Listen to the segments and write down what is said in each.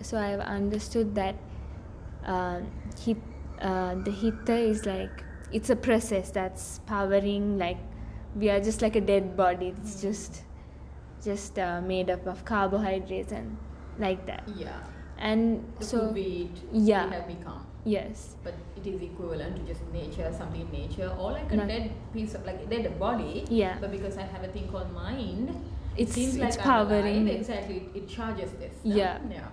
so I've understood that the hitta is like, it's a process that's powering, like we are just like a dead body. It's just made up of carbohydrates and like that. Yeah. And the so food we eat, yeah, we have become. Yes. But it is equivalent to just nature, something in nature, or like a dead piece of, like a dead body. Yeah. But because I have a thing called mind, It seems like I'm powering. alive. Exactly, it charges this. Yeah. Yeah.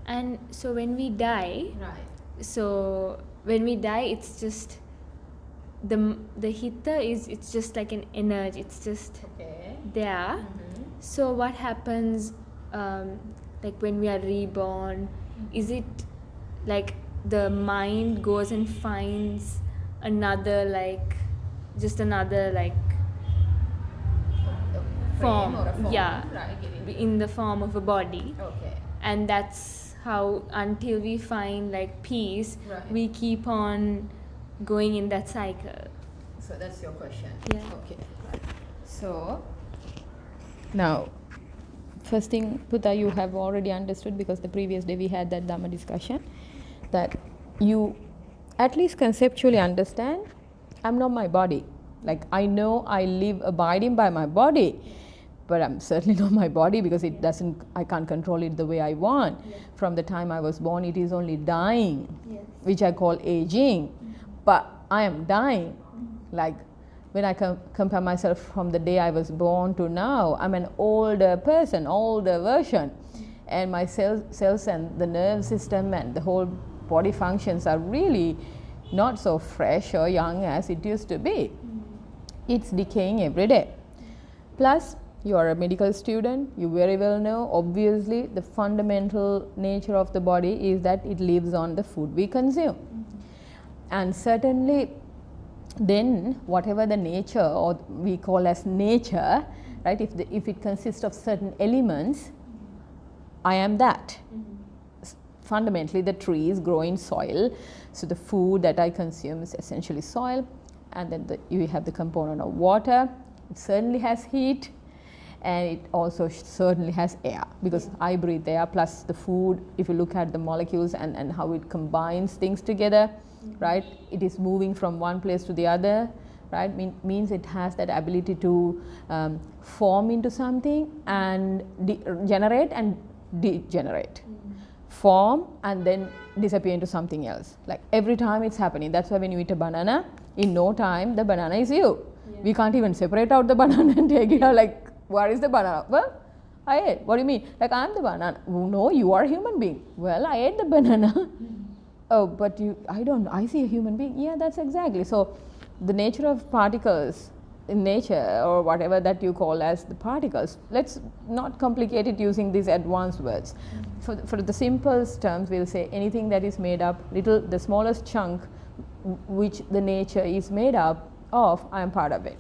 And so when we die, it's just the hitta it's just like an energy. It's just there. So what happens, like when we are reborn, is it like the mind goes and finds another, like just another like form, in the form of a body, and that's how, until we find like peace, we keep on going in that cycle. So that's your question. Yeah. Okay. So now, first thing, Putta, you have already understood, because the previous day we had that dhamma discussion, that you at least conceptually understand, I'm not my body. Like, I know I live abiding by my body, but I'm certainly not my body, because I can't control it the way I want. From the time I was born, it is only dying, which I call aging. But I am dying. Like, when I compare myself from the day I was born to now, I'm an older person, older version. And my cells and the nerve system and the whole body functions are really not so fresh or young as it used to be. It's decaying every day. Plus, you are a medical student, you very well know, obviously, the fundamental nature of the body is that it lives on the food we consume. And certainly, then whatever the nature, or we call as nature, right, if it consists of certain elements, I am that. Fundamentally, the trees grow in soil, so the food that I consume is essentially soil. And then you have the component of water. It certainly has heat, and it also certainly has air, because I breathe air, plus the food, if you look at the molecules and how it combines things together, right, it is moving from one place to the other, right, means it has that ability to form into something and generate and degenerate. Form and then disappear into something else. Like, every time it's happening. That's why when you eat a banana, in no time the banana is you. We can't even separate out the banana and take it out. Like, where is the banana? Well, I ate. What do you mean? Like, I'm the banana. No, you are a human being. Well, I ate the banana. Oh, but I see a human being. Yeah, that's exactly. So the nature of particles in nature, or whatever that you call as the particles, let's not complicate it using these advanced words. For the simplest terms, we'll say anything that is made up, the smallest chunk which the nature is made up of, I am part of it.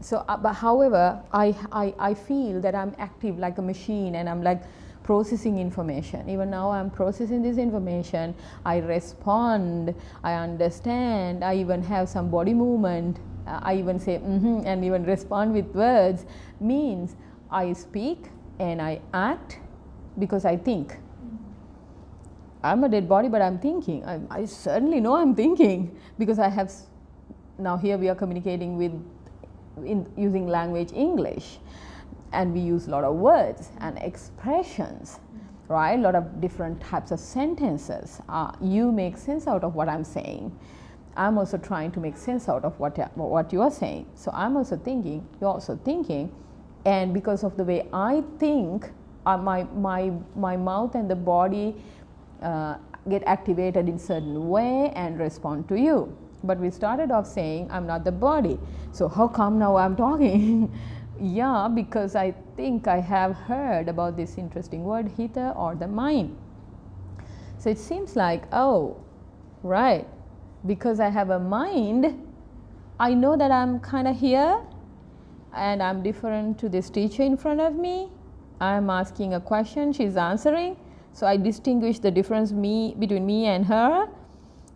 But however, I feel that I'm active like a machine, and I'm like processing information. Even now I'm processing this information, I respond, I understand, I even have some body movement, I even say and even respond with words. Means I speak and I act because I think. I'm a dead body, but I'm thinking. I certainly know I'm thinking, because I have, now here we are communicating using language English, and we use a lot of words and expressions, right? A lot of different types of sentences. You make sense out of what I'm saying. I'm also trying to make sense out of what you are saying. So I'm also thinking, you're also thinking, and because of the way I think, my mouth and the body get activated in certain way and respond to you. But we started off saying, I'm not the body. So how come now I'm talking? Yeah, because I think I have heard about this interesting word, hitta, or the mind. So it seems like, oh, right, because I have a mind, I know that I'm kind of here, and I'm different to this teacher in front of me. I'm asking a question, she's answering. So I distinguish the difference between me and her,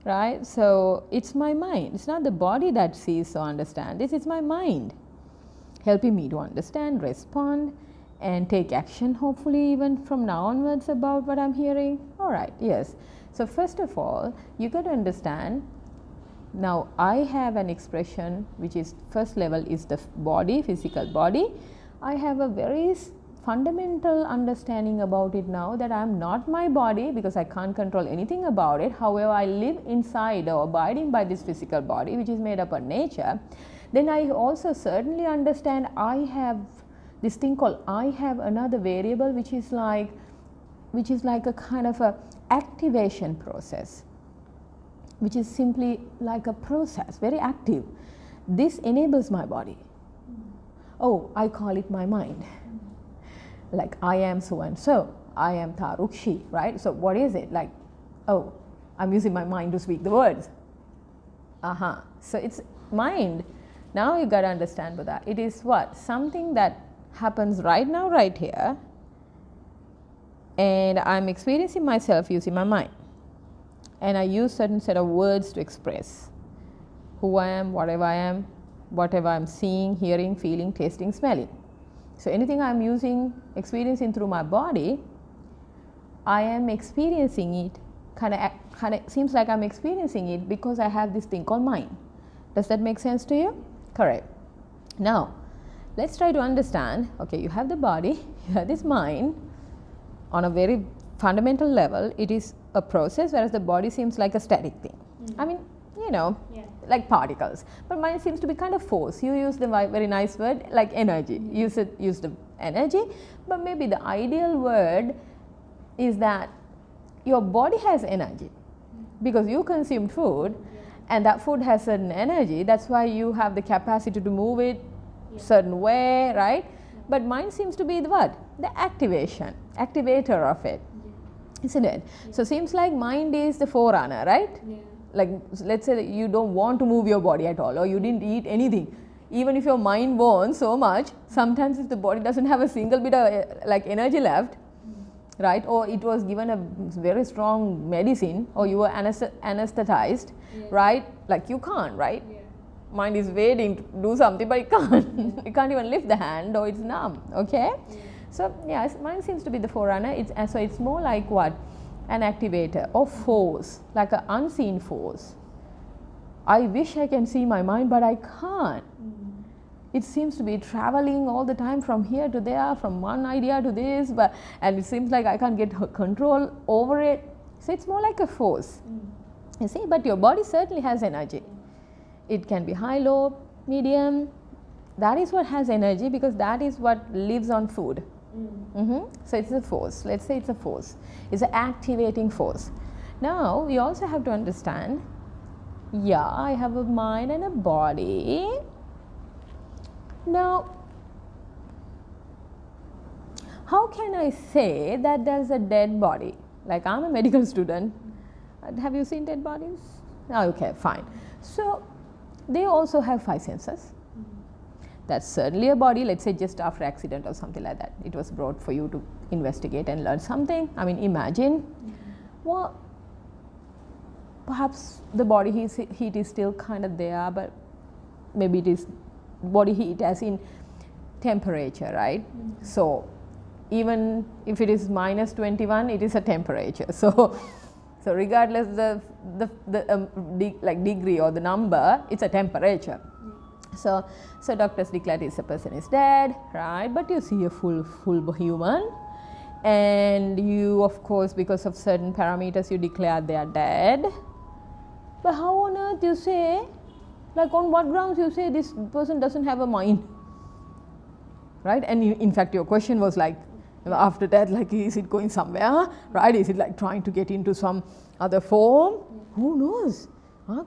right? So it's my mind. It's not the body that sees or understands. It's my mind helping me to understand, respond, and take action, hopefully even from now onwards, about what I'm hearing? All right, yes. So first of all, you got to understand, now I have an expression which is first level is the body, physical body. I have a very fundamental understanding about it now, that I am not my body because I can't control anything about it. However, I live inside or abiding by this physical body which is made up of nature. Then I also certainly understand I have this thing called I have another variable which is like a kind of a activation process, which is simply like a process, very active. This enables my body. Oh, I call it my mind. Like I am so and so, I am Tarukshi, right? So what is it? Like, oh, I'm using my mind to speak the words. So it's mind. Now you got to understand with that. It is what? Something that happens right now, right here, and I'm experiencing myself using my mind. And I use certain set of words to express who I am, whatever I'm seeing, hearing, feeling, tasting, smelling. So anything I'm experiencing through my body, I am experiencing it, kind of seems like I'm experiencing it because I have this thing called mind. Does that make sense to you? Correct. Now, let's try to understand, okay, you have the body, you have this mind. On a very fundamental level, it is a process, whereas the body seems like a static thing. I mean, like particles. But mind seems to be kind of force. You use the very nice word like energy. Use the energy, but maybe the ideal word is that your body has energy because you consume food, and that food has certain energy. That's why you have the capacity to move it certain way, right? But mind seems to be the what? The activator of it, isn't it? So seems like mind is the forerunner, right? Like let's say that you don't want to move your body at all, or you didn't eat anything. Even if your mind wants so much, sometimes if the body doesn't have a single bit of like energy left, right, or it was given a very strong medicine, or you were anesthetized, right, like you can't, right? Mind is waiting to do something, but it can't. It can't even lift the hand, or it's numb. Okay, so mind seems to be the forerunner. So it's more like what? An activator or force, like an unseen force. I wish I can see my mind, but I can't. It seems to be traveling all the time from here to there, from one idea to this, and it seems like I can't get control over it. So it's more like a force. You see, but your body certainly has energy. It can be high, low, medium. That is what has energy, because that is what lives on food. So it's a force. Let's say it's a force. It's an activating force. Now we also have to understand, I have a mind and a body. Now, how can I say that there's a dead body? Like, I'm a medical student. Have you seen dead bodies? Okay, fine. So they also have 5 senses. That's certainly a body, let's say just after accident or something like that. It was brought for you to investigate and learn something. I mean, imagine, well, perhaps the body heat is still kind of there, but maybe it is body heat as in temperature, right? So even if it is minus 21, it is a temperature. So regardless the degree or the number, it's a temperature. So doctors declare this person is dead, right? But you see a full human, and you, of course, because of certain parameters, you declare they are dead. But how on earth you say, like on what grounds you say this person doesn't have a mind, right? And in fact your question was like, after that, like, is it going somewhere, right? Is it like trying to get into some other form? Who knows?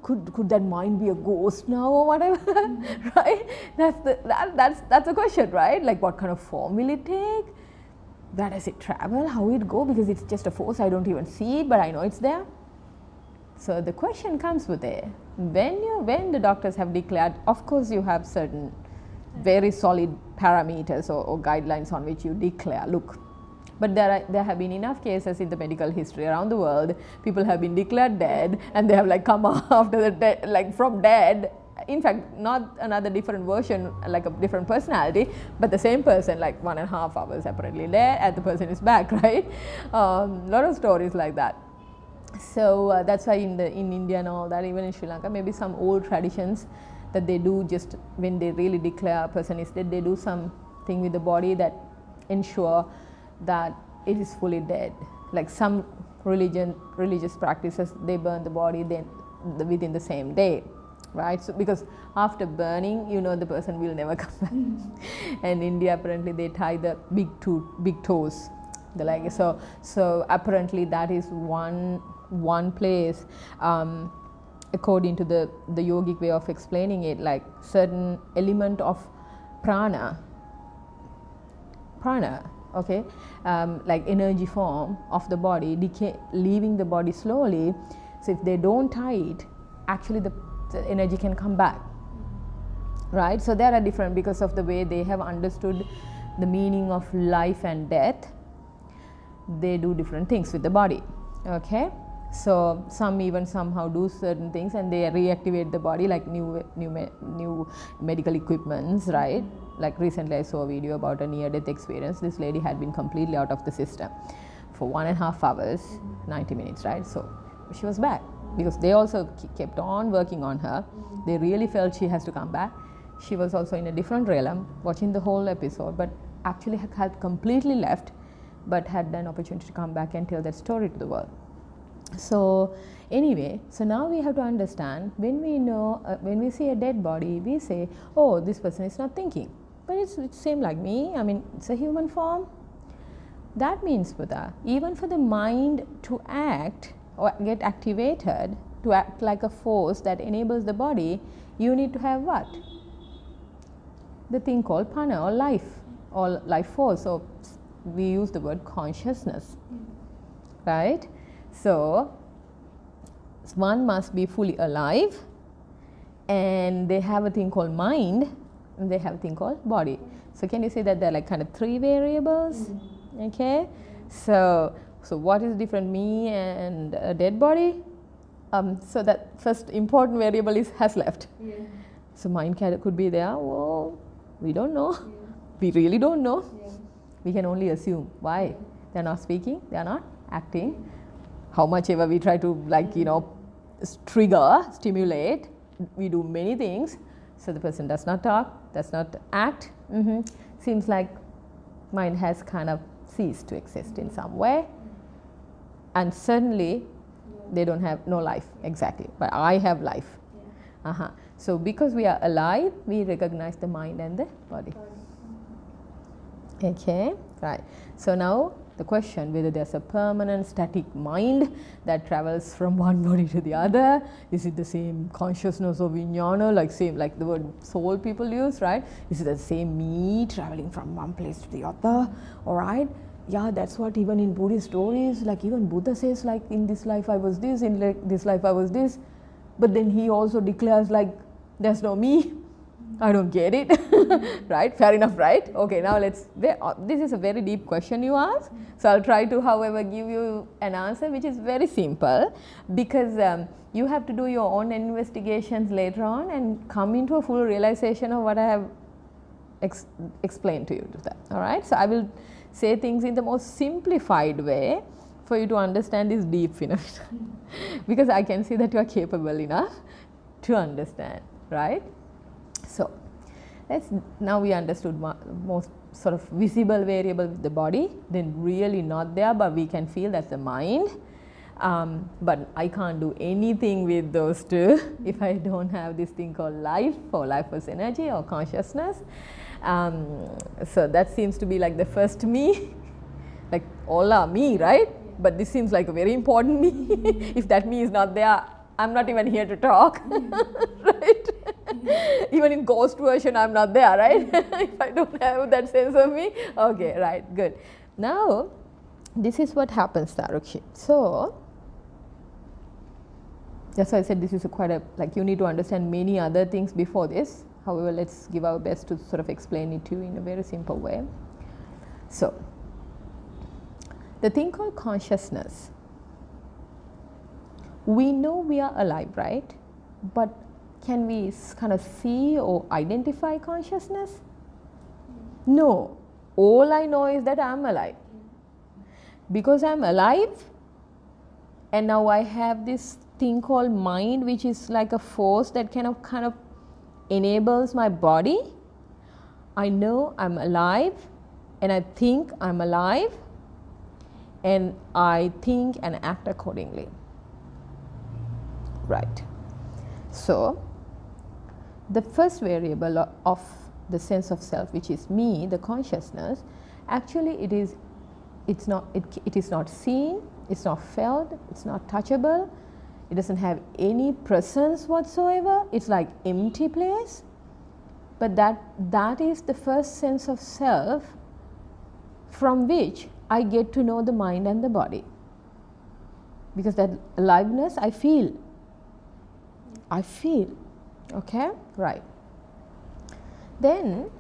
Could that mind be a ghost now or whatever? Right? That's the question, right? Like, what kind of form will it take? Where does it travel? How will it go? Because it's just a force, I don't even see it, but I know it's there. So the question comes with it. When the doctors have declared, of course you have certain very solid parameters or guidelines on which you declare, look. But there have been enough cases in the medical history around the world. People have been declared dead, and they have like come after the dead, like from dead, in fact, not another different version, like a different personality, but the same person, like 1.5 hours apparently there, and the person is back, right? Lot of stories like that. So that's why in India and all that, even in Sri Lanka, maybe some old traditions that they do just when they really declare a person is dead, they do something with the body that ensure that it is fully dead. Like some religious practices, they burn the body then within the same day, right? So because after burning, you know, the person will never come back. And India, apparently they tie the big toes, the leg. So apparently that is one place, according to the yogic way of explaining it, like certain element of prana, okay, like energy form of the body leaving the body slowly. So if they don't tie it, actually the energy can come back, right? So there are different, because of the way they have understood the meaning of life and death, they do different things with the body, okay? So some even somehow do certain things and they reactivate the body, like new medical equipments, right? Like recently I saw a video about a near-death experience. This lady had been completely out of the system for 1.5 hours, 90 minutes, right? So she was back because they also kept on working on her. They really felt she has to come back. She was also in a different realm watching the whole episode, but actually had completely left, but had an opportunity to come back and tell that story to the world. So anyway, so now we have to understand, when we know, when we see a dead body, we say, oh, this person is not thinking, but it's same like me, I mean, it's a human form. That means, Buddha, even for the mind to act or get activated, to act like a force that enables the body, you need to have what? The thing called prana, or life force. So we use the word consciousness, right? So one must be fully alive, and they have a thing called mind, and they have a thing called body. So can you say that they're like kind of 3 variables? Okay, so what is different, me and a dead body? So that first important variable has left. Yeah. So mind could be there. Well, we don't know. Yeah. We really don't know. Yeah. We can only assume. Why? Yeah. They're not speaking. They're not acting. How much ever we try to, like, you know, trigger, stimulate, we do many things. So the person does not talk, does not act. Seems like mind has kind of ceased to exist in some way. And suddenly they don't have no life, exactly, but I have life. So because we are alive, we recognize the mind and the body. Okay, right. So now the question, whether there's a permanent static mind that travels from one body to the other, is it the same consciousness of vijnana, like the word soul people use, right? Is it the same me traveling from one place to the other? All right. Yeah, that's what even in Buddhist stories, like even Buddha says, like, in this life I was this, in this life I was this, but then he also declares, like, there's no me. I don't get it. Right? Fair enough, right? Okay, now this is a very deep question you ask. So I'll try to, however, give you an answer which is very simple, because you have to do your own investigations later on and come into a full realization of what I have explained to you. All right? So I will say things in the most simplified way for you to understand this deep phenomenon, because I can see that you are capable enough to understand, right? So now we understood most sort of visible variable with the body, then really not there, but we can feel that's the mind. But I can't do anything with those two if I don't have this thing called life, or life as energy, or consciousness. So that seems to be like the first me, like all are me, right? But this seems like a very important me. If that me is not there, I'm not even here to talk, right? Even in ghost version, I'm not there, right? If I don't have that sense of me. Okay, right, good. Now, this is what happens, Tarukshi. So, that's why I said this is like, you need to understand many other things before this. However, let's give our best to sort of explain it to you in a very simple way. So, the thing called consciousness, we know we are alive, right? But can we kind of see or identify consciousness? No. All I know is that I'm alive. Because I'm alive, and now I have this thing called mind, which is like a force that kind of enables my body. I know I'm alive, and I think I'm alive, and I think and act accordingly. Right. So, the first variable of the sense of self, which is me, the consciousness, actually it is not seen, it's not felt, it's not touchable, it doesn't have any presence whatsoever, it's like empty place. But that is the first sense of self from which I get to know the mind and the body. Because that aliveness I feel. Okay, right. Then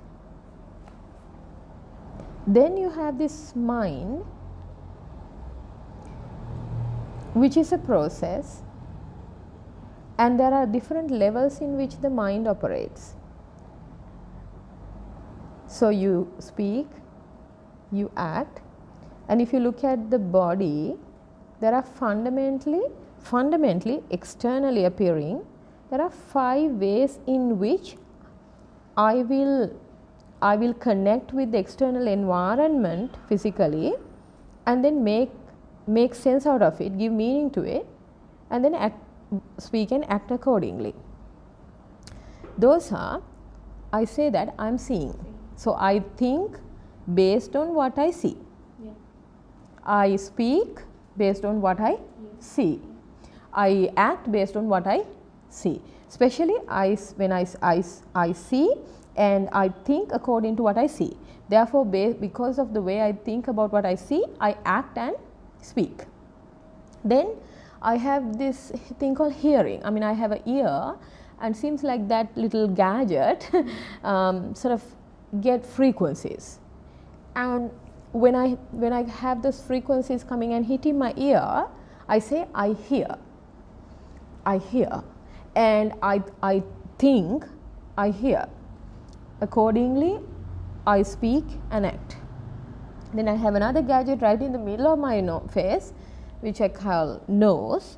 you have this mind, which is a process, and there are different levels in which the mind operates. So you speak, you act, and if you look at the body, there are fundamentally externally appearing, there are 5 ways in which I will connect with the external environment physically, and then make sense out of it, give meaning to it, and then speak and act accordingly. Those are, I say that I'm seeing. So I think based on what I see. Yeah. I speak based on what I see. I act based on what I see. Especially when I see and I think according to what I see. Therefore, because of the way I think about what I see, I act and speak. Then I have this thing called hearing. I mean, I have an ear, and seems like that little gadget sort of get frequencies. And when I have those frequencies coming and hitting my ear, I say I hear. And I think I hear. Accordingly, I speak and act. Then I have another gadget right in the middle of my face, which I call nose,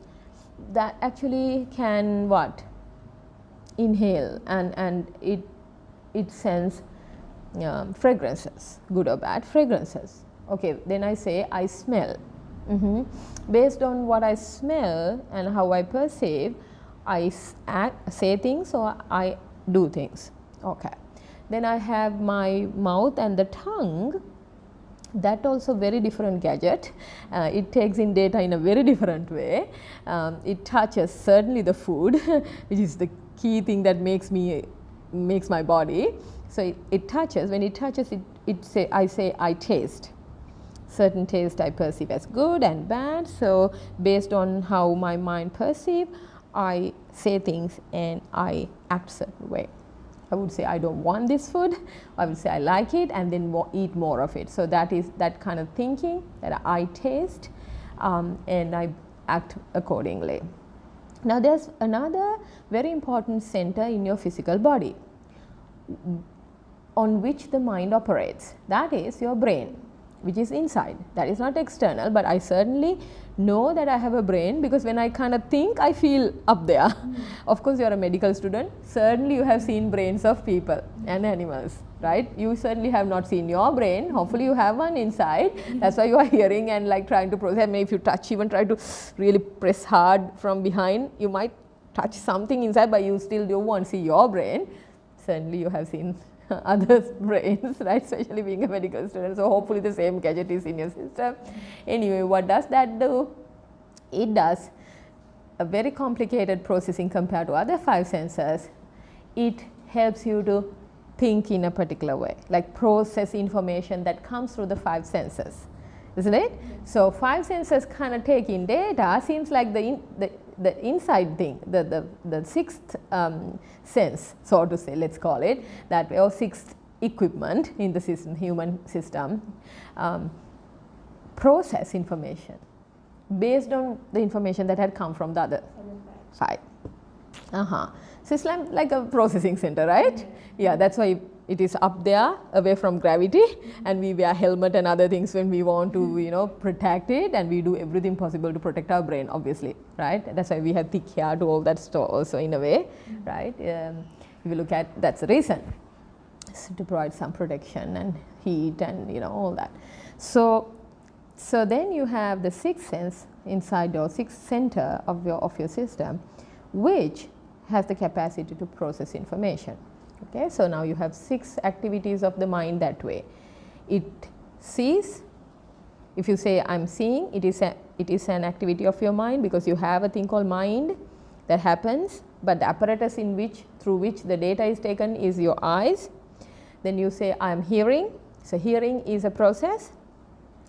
that actually can what? Inhale, and it sends fragrances, good or bad fragrances. Okay, then I say I smell. Based on what I smell and how I perceive, I say things or I do things. Okay. Then I have my mouth and the tongue. That also very different gadget. It takes in data in a very different way. It touches certainly the food, which is the key thing that makes my body. So it touches. When it touches, I say I taste. Certain taste I perceive as good and bad. So based on how my mind perceive, I say things and I act certain way. I would say I don't want this food. I would say I like it, and then eat more of it. So that is that kind of thinking that I taste, and I act accordingly. Now there's another very important center in your physical body on which the mind operates. That is your brain, which is inside. That is not external, but I certainly know that I have a brain, because when I kind of think, I feel up there. Of course, you are a medical student. Certainly you have seen brains of people and animals, right? You certainly have not seen your brain. Hopefully you have one inside. That's why you are hearing and like trying to process. Maybe if you touch, even try to really press hard from behind, you might touch something inside, but you still won't see your brain. Certainly you have seen others' brains, right? Especially being a medical student. So hopefully the same gadget is in your system. Anyway, what does that do? It does a very complicated processing compared to other 5 senses. It helps you to think in a particular way, like process information that comes through the 5 senses, isn't it? So 5 senses kind of take in data. Seems like the inside thing, the 6th sense, so to say, let's call it that way, or 6th equipment in the system, human system, process information based on the information that had come from the other 5. So it's like a processing center, right? Yeah, that's why it is up there away from gravity, and we wear helmet and other things when we want to protect it, and we do everything possible to protect our brain, obviously, right? That's why we have thick hair to all that stuff also in a way, right? If you look at, that's the reason, so to provide some protection and heat and all that. So then you have the sixth sense inside your sixth center of your system, which has the capacity to process information. Okay, so now you have 6 activities of the mind that way. It sees. If you say I'm seeing, it is an activity of your mind, because you have a thing called mind that happens, but the apparatus through which the data is taken is your eyes. Then you say I'm hearing, so hearing is a process.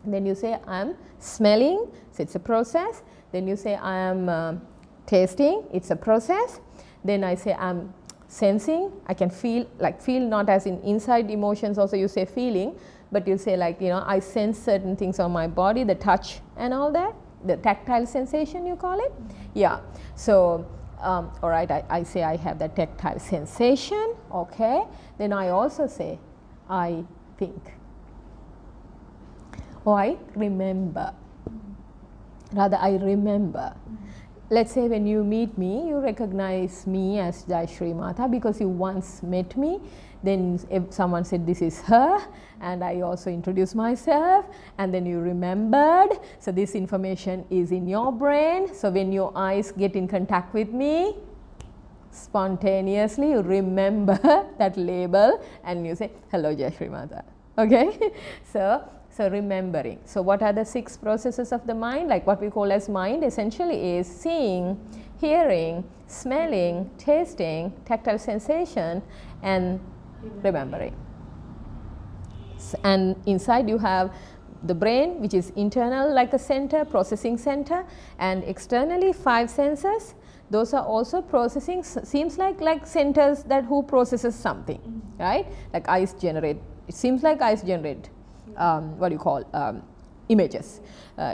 Then you say I'm smelling, so it's a process. Then you say I am tasting, it's a process. Then I say I'm sensing, I can feel, like feel not as in inside emotions, also you say feeling, but you say like I sense certain things on my body, the touch and all that, the tactile sensation you call it. Yeah, so all right, I say I have that tactile sensation. Okay, then I also say I think, or I remember, rather I remember. Let's say when you meet me, you recognize me as JayaShri Maathaa because you once met me. Then if someone said this is her, and I also introduced myself, and then you remembered. So this information is in your brain. So when your eyes get in contact with me, spontaneously you remember that label and you say, hello JayaShri Maathaa. Okay, so remembering. So what are the 6 processes of the mind? Like what we call as mind essentially is seeing, hearing, smelling, tasting, tactile sensation, and remembering. And inside you have the brain, which is internal like a center, processing center, and externally 5 senses. Those are also processing, seems like centers that who processes something, right? Like eyes generate, it seems like eyes generate what do you call images.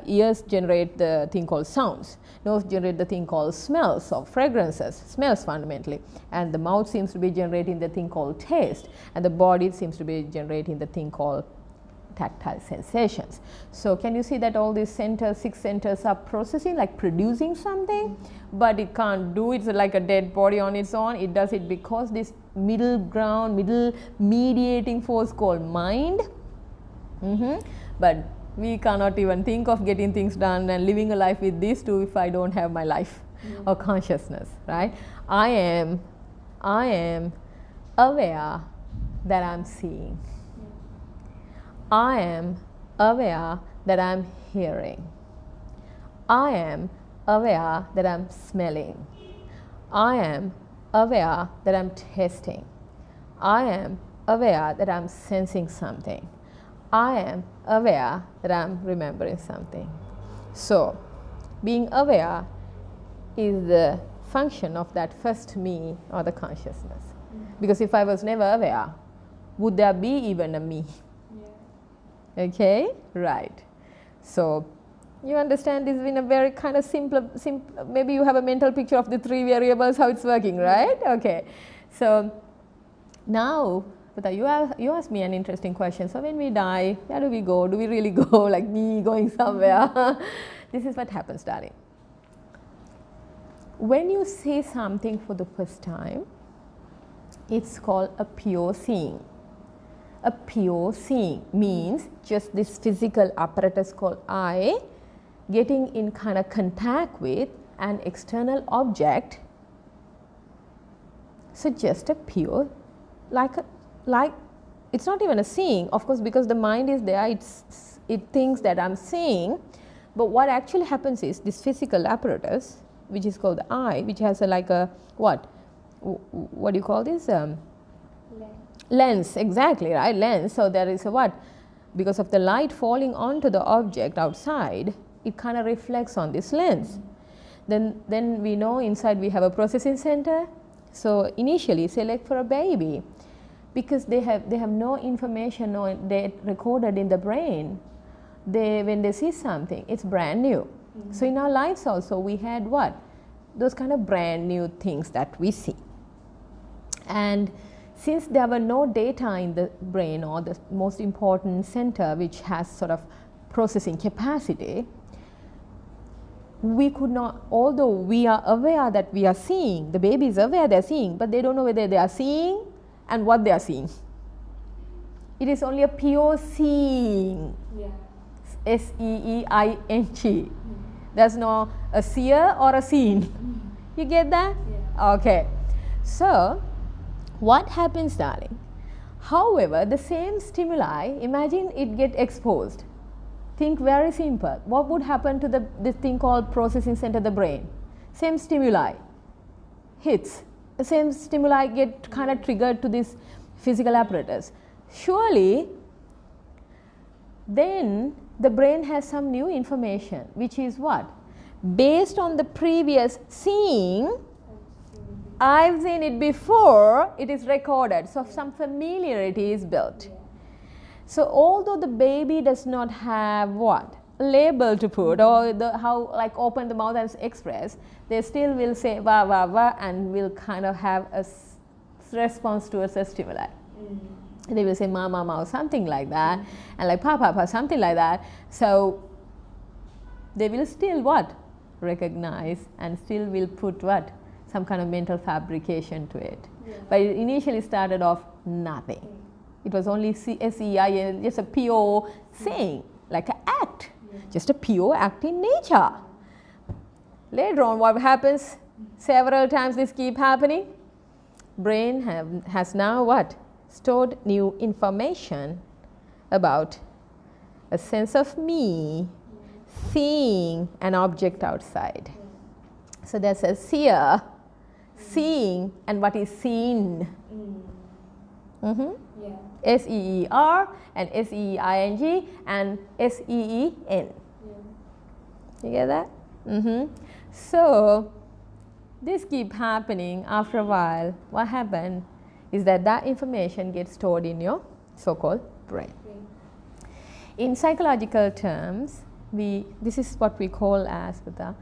Ears generate the thing called sounds. Nose generate the thing called smells or fragrances, smells fundamentally. And the mouth seems to be generating the thing called taste. And the body seems to be generating the thing called tactile sensations. So can you see that all these centers, 6 centers are processing, like producing something, but it can't do it like a dead body on its own. It does it because this middle mediating force called mind. But we cannot even think of getting things done and living a life with these 2 if I don't have my life or consciousness, right? I am aware that I'm seeing. I am aware that I'm hearing. I am aware that I'm smelling. I am aware that I'm tasting. I am aware that I'm sensing something. I am aware that I'm remembering something. So, being aware is the function of that first me or the consciousness. Because if I was never aware, would there be even a me? Yeah. Okay, right. So, you understand this in a very kind of simple, maybe you have a mental picture of the 3 variables, how it's working, right? Okay. So, now, you asked me an interesting question. So when we die, where do we go? Do we really go like me going somewhere? This is what happens, darling. When you see something for the first time, it's called a pure seeing. A pure seeing means just this physical apparatus called eye getting in kind of contact with an external object. So just a pure, like it's not even a seeing, of course, because the mind is there, it thinks that I'm seeing, but what actually happens is this physical apparatus, which is called the eye, which has what do you call this? Lens, exactly, right? Lens. So there is a what? Because of the light falling onto the object outside, it kind of reflects on this lens. Then we know inside we have a processing center. So initially, say like for a baby, because they have no information or they recorded in the brain, when they see something, it's brand new. So in our lives also we had what? those kind of brand new things that we see. And since there were no data in the brain, or the most important center which has sort of processing capacity, we could not, although we are aware that we are seeing, the baby is aware they are seeing, but they don't know whether they are seeing and what they are seeing. It is only a pure seeing. Yeah. S-E-E-I-N-G. There's no a seer or a seen. You get that? Yeah. Okay. So, what happens, darling? However, the same stimuli, imagine it get exposed. Think very simple. What would happen to this thing called processing center of the brain? Same stimuli hits. The same stimuli get kind of triggered to this physical apparatus. Surely, then the brain has some new information, which is what? Based on the previous seeing, I've seen it before, it is recorded. So, some familiarity is built. So, although the baby does not have what? A label to put, or how like open the mouth and express, they still will say wah wah wah and will kind of have a response towards a stimuli. They will say ma ma ma or something like that, and like pa pa pa, something like that. So, they will still what? Recognize, and still will put what? Some kind of mental fabrication to it. Yeah. But it initially started off nothing. It was only S-E-I-N, just a pure saying, like an act, just a pure act in nature. Later on, what happens? Several times this keep happening. Brain has now what? Stored new information about a sense of me seeing an object outside. So there's a seer, seeing, and what is seen. Yeah. S-E-E-R and S-E-E-I-N-G and S-E-E-N. You get that? So this keep happening. After a while, what happened is that information gets stored in your so-called brain. In psychological terms, this is what we call as the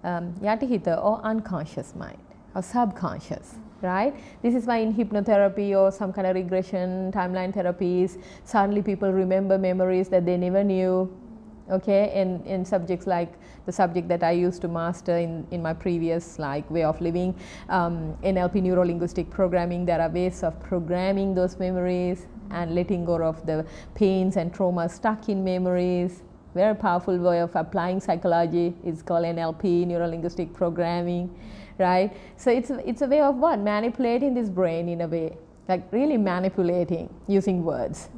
yatihita, or unconscious mind, or subconscious, right? This is why in hypnotherapy or some kind of regression timeline therapies, suddenly people remember memories that they never knew. Okay, in subjects like the subject that I used to master in my previous way of living, NLP, neuro-linguistic programming, there are ways of programming those memories and letting go of the pains and traumas stuck in memories. Very powerful way of applying psychology is called NLP, neuro-linguistic programming, right? So it's a way of what? Manipulating this brain in a way, like really manipulating using words.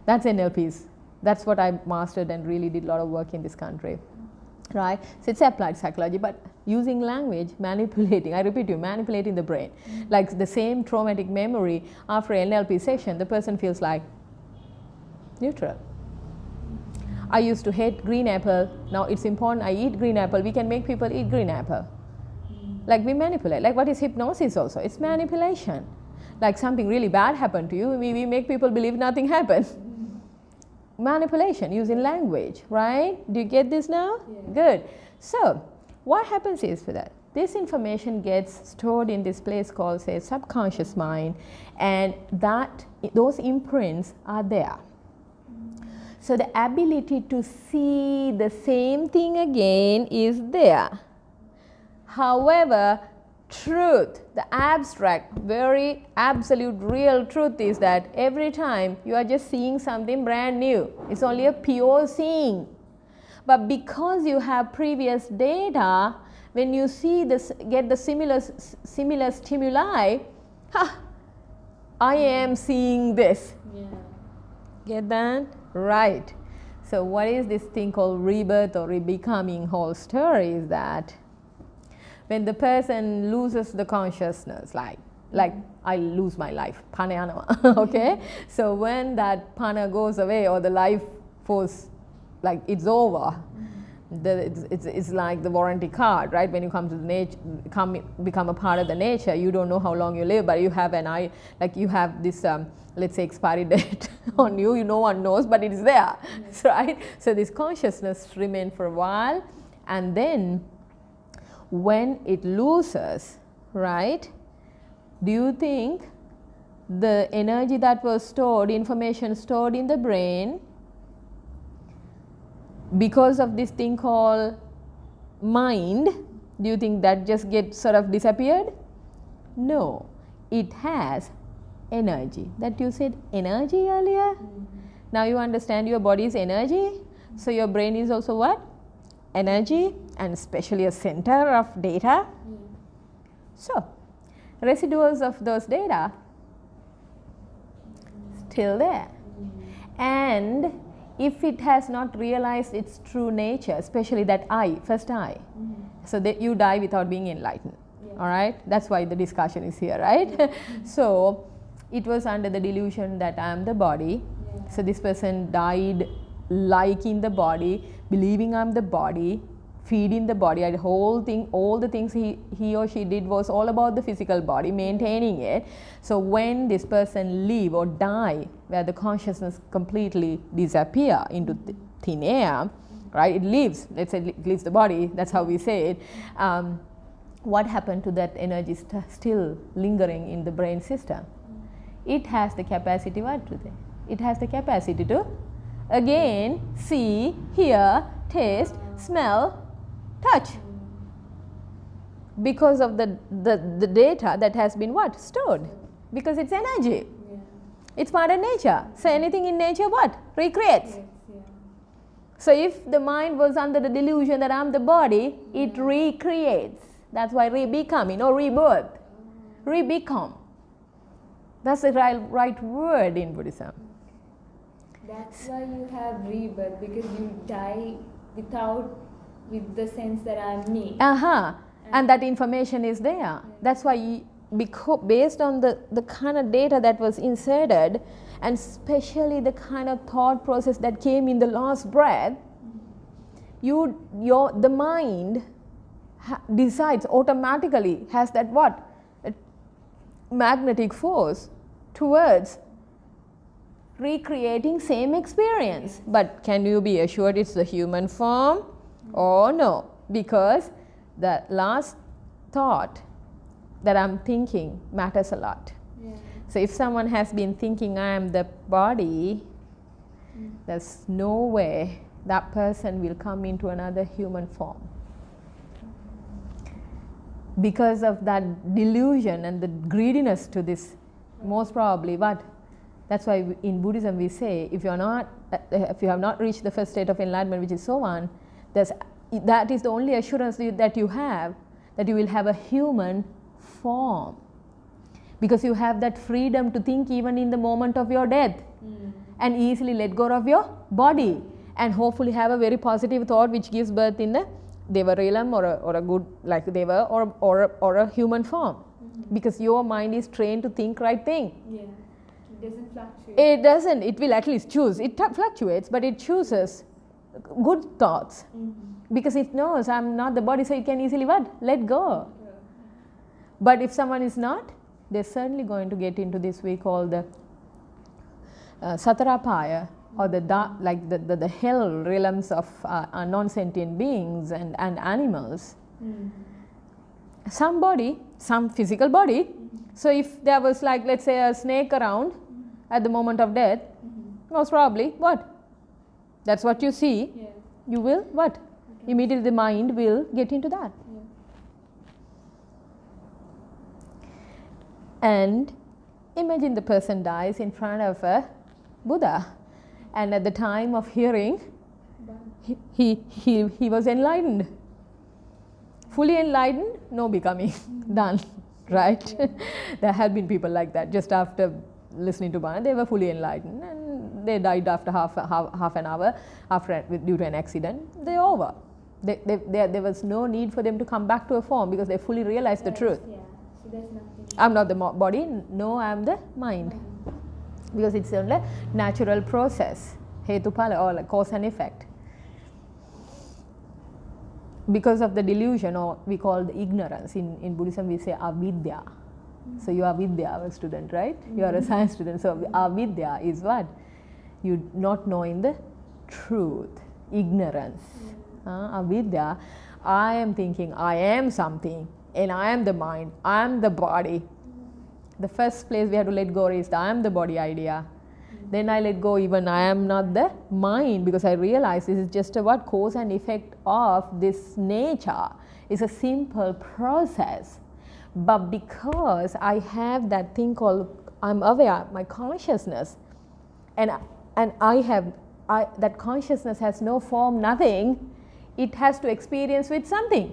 That's NLP's. That's what I mastered and really did a lot of work in this country, right? So it's applied psychology, but using language, manipulating, I repeat to you, manipulating the brain. Like the same traumatic memory after an NLP session, the person feels like neutral. I used to hate green apple, now it's important I eat green apple, we can make people eat green apple. Like we manipulate, like what is hypnosis also? It's manipulation. Like something really bad happened to you, we make people believe nothing happened. Manipulation using language, right? Do you get this now? Yeah. Good. So, what happens is for that, this information gets stored in this place called, say, subconscious mind, and those imprints are there. So, the ability to see the same thing again is there. However, truth, the abstract, very absolute real truth is that every time you are just seeing something brand new. It's only a pure seeing. But because you have previous data, when you see this, get the similar stimuli, I am seeing this. Yeah. Get that? Right. So what is this thing called rebirth or rebecoming? Whole story is that when the person loses the consciousness, like I lose my life, panayana, okay? So when that pana goes away, or the life force, like it's over, it's like the warranty card, right? When you come to the nature, become a part of the nature, you don't know how long you live, but you have you have this, let's say, expiry date on you, no one knows, but it is there, right? So this consciousness remains for a while, and then when it loses, right, do you think the energy that was stored, information stored in the brain, because of this thing called mind, do you think that just gets sort of disappeared? No, it has energy. That you said energy earlier. Now you understand your body is energy. So your brain is also what? Energy, and especially a center of data. So residuals of those data still there. And if it has not realized its true nature, especially that I, first I, so that you die without being enlightened. All right, that's why the discussion is here, right? So it was under the delusion that I am the body. So this person died liking the body, believing I'm the body, feeding the body. The whole thing, all the things he or she did was all about the physical body, maintaining it. So when this person leave or die, where the consciousness completely disappear into thin air, right? It leaves, let's say it leaves the body, that's how we say it. What happened to that energy still lingering in the brain system? It has the capacity, what to do? It has the capacity to again see, hear, taste, smell, touch, because of the data that has been what? Stored, because it's energy. It's part of nature. So anything in nature what? Recreates. So if the mind was under the delusion that I'm the body, it recreates. That's why rebecoming or rebirth. Rebecome. That's the right word in Buddhism. That's why you have rebirth, because you die with the sense that I'm me. And that information is there. That's why based on the kind of data that was inserted, and especially the kind of thought process that came in the last breath, the mind decides automatically, has that what? A magnetic force towards recreating same experience. But can you be assured it's the human form or no? Because the last thought that I'm thinking matters a lot. So if someone has been thinking I am the body, there's no way that person will come into another human form. Because of that delusion and the greediness to this, most probably what? That's why in Buddhism we say, if you have not reached the first state of enlightenment, which is Sovan, that is the only assurance that you have, that you will have a human form. Because you have that freedom to think even in the moment of your death, and easily let go of your body, and hopefully have a very positive thought which gives birth in the Deva realm or a good like Deva or a human form. Because your mind is trained to think right thing. It doesn't fluctuate. It doesn't. It will at least choose. It fluctuates, but it chooses good thoughts. Because it knows I'm not the body, so it can easily what? Let go. But if someone is not, they're certainly going to get into this we call the Satarapaya, or the hell realms of non-sentient beings and animals. Some body, some physical body. So if there was like, let's say, a snake around at the moment of death, most probably what? That's what you see. You will what? Immediately the mind will get into that. And imagine the person dies in front of a Buddha, and at the time of hearing, he was enlightened. Fully enlightened, no becoming, done, right? There have been people like that. Just after listening to Bana, they were fully enlightened, and they died after half an hour due to an accident. They're over. There was no need for them to come back to a form, because they fully realized the truth. So there's nothing. I'm not the body, no, I'm the mind. Because it's only a natural process, hetupala, or like cause and effect. Because of the delusion, or we call the ignorance, in Buddhism we say avidya. So you are vidya, our student, right? You are a science student. So avidya is what? You not knowing the truth, ignorance. avidya, I am thinking I am something and I am the mind, I am the body. The first place we have to let go is the I am the body idea. Then I let go even I am not the mind, because I realize this is just a what cause and effect of this nature. It's a simple process. But because I have that thing called I'm aware, my consciousness, and that consciousness has no form, nothing, it has to experience with something.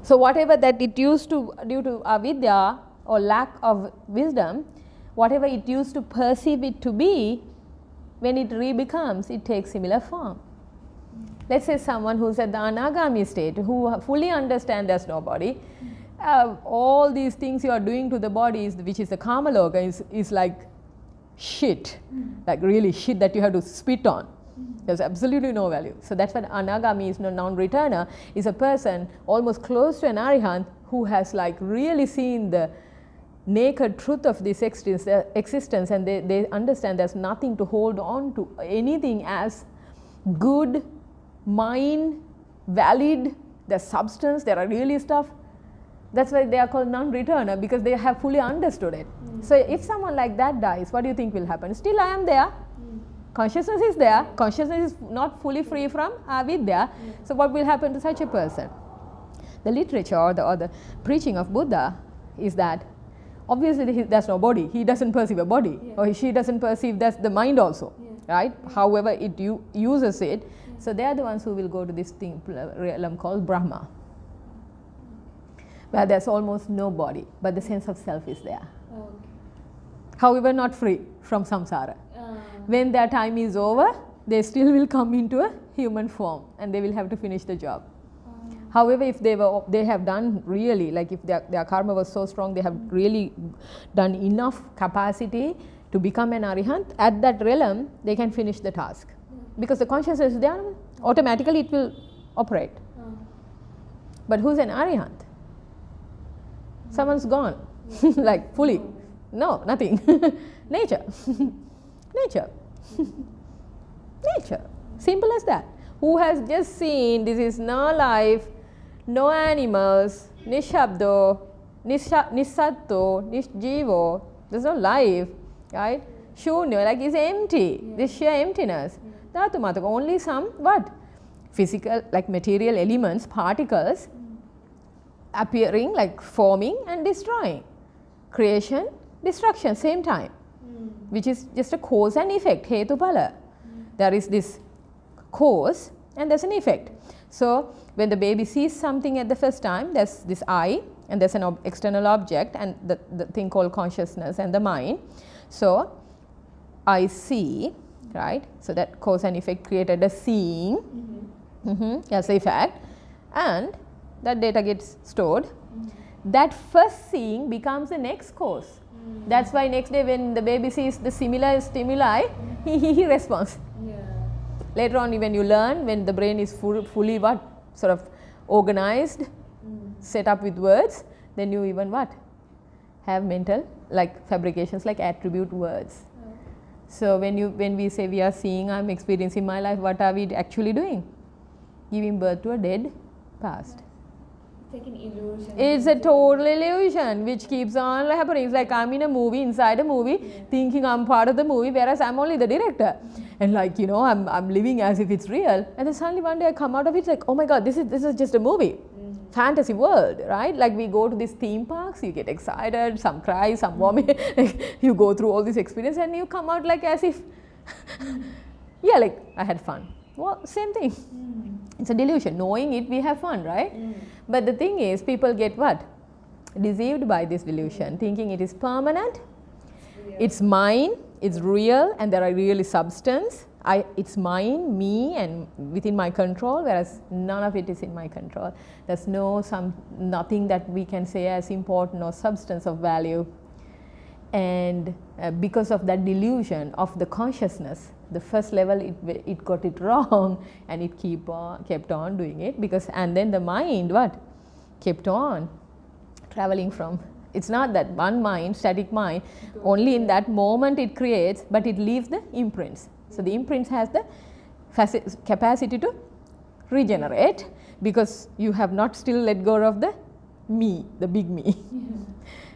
So whatever that it used to, due to avidya or lack of wisdom, whatever it used to perceive it to be, when it re-becomes, it takes similar form. Let's say someone who's at the anagami state, who fully understands there's no body, all these things you are doing to the body, which is the kamaloka, is like shit, like really shit that you have to spit on. There's absolutely no value. So that's what anagami is, non-returner, is a person almost close to an arihant who has like really seen the naked truth of this existence, and they understand there's nothing to hold on to, anything as good, mine, valid, there's substance, there are really stuff. That's why they are called non-returner, because they have fully understood it. So if someone like that dies, what do you think will happen? Still I am there. Consciousness is there. Consciousness is not fully free from avidya. So what will happen to such a person? The literature or the preaching of Buddha is that obviously there's no body. He doesn't perceive a body, or she doesn't perceive that's the mind also, right? However it uses it. So they are the ones who will go to this thing, realm called Brahma, where there's almost no body, but the sense of self is there. However, not free from samsara. When their time is over, they still will come into a human form, and they will have to finish the job. However, if they have done really, like if their karma was so strong, they have really done enough capacity to become an arihant, at that realm, they can finish the task. Because the consciousness is there, automatically it will operate. But who's an arihant? Someone's gone, like fully. No, nothing. Nature. Nature. Nature. Simple as that. Who has just seen this is no life, no animals, nishabdo, nisatto, nisjivo, there's no life, right? Shunya, like it's empty, this sheer emptiness. Dhatu mataka, only some what? Physical, like material elements, particles appearing, like forming and destroying. Creation, destruction, same time, which is just a cause and effect, hetupala. There is this cause and there's an effect. So when the baby sees something at the first time, there's this eye and there's an external object and the thing called consciousness and the mind. So I see, right? So that cause and effect created a seeing as the effect, and that data gets stored. That first seeing becomes the next cause. That's why next day when the baby sees the similar stimuli, he responds. Later on, when you learn, when the brain is fully what? Sort of organized, set up with words, then you even what? Have mental like fabrications like attribute words. So when we say we are seeing, I'm experiencing my life, what are we actually doing? Giving birth to a dead past. It's like an illusion. It's a total illusion which keeps on happening. It's like I'm in a movie, inside a movie, thinking I'm part of the movie, whereas I'm only the director. And like, you know, I'm living as if it's real. And then suddenly one day I come out of it like, oh my God, this is just a movie. Fantasy world, right? Like we go to these theme parks, you get excited, some cry, some vomit, like you go through all this experience and you come out like as if, yeah, like I had fun. Well, same thing. It's a delusion. Knowing it, we have fun, right? But the thing is, people get what? Deceived by this delusion, thinking it is permanent, it's mine, it's real, and there are really substance. It's mine, me, and within my control, whereas none of it is in my control. There's nothing that we can say as important or substance of value. And because of that delusion of the consciousness, the first level it got it wrong, and it kept on doing it, and then the mind what? Kept on traveling from. It's not that one mind, static mind, only in that moment it creates, but it leaves the imprints. So the imprints has the capacity to regenerate, because you have not still let go of the me, the big me.